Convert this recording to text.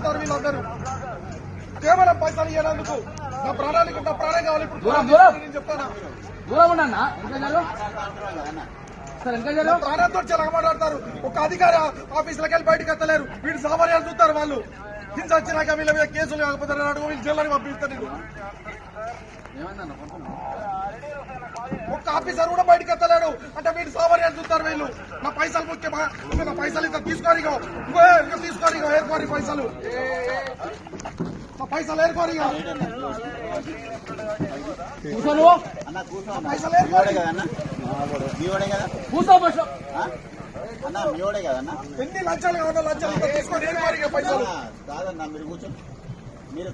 తిరుగుతారు వీళ్ళందరూ కేవలం పైసలు ఇవ్వడానికి. నా ప్రాణానికి నా ప్రాణం కావాలి. ఇప్పుడు నేను చెప్తాను, ప్రాణంతో చాలా మాట్లాడతారు. ఒక అధికారి ఆఫీసులకు వెళ్ళి బయటకు ఎత్తలేరు. వీడు సామాన్యాలు చూస్తారు. వాళ్ళు హింస వచ్చినాక వీళ్ళ మీద కేసులు కాకపోతే వీళ్ళు జైల్లోని పంపిస్తారు. ఒక్క ఆఫీసర్ కూడా బయటకు ఎత్తలేడు అంటే వీడు సామాన్యాలు చూస్తారు. వీళ్ళు నా పైసలు ముఖ్యమా, నా పైసలు ఇంత తీసుకోని తీసుకోని ఏర్కోరి పైసలు, నా పైసలు ఏర్కోరి పైసలు ఏర్కోరి ఎన్ని లంచాలు కావాలో లంచాలు ఇంత తీసుకొని ఏర్కోరి పైసలు కాదన్నా. మీరు కూర్చొని మీరు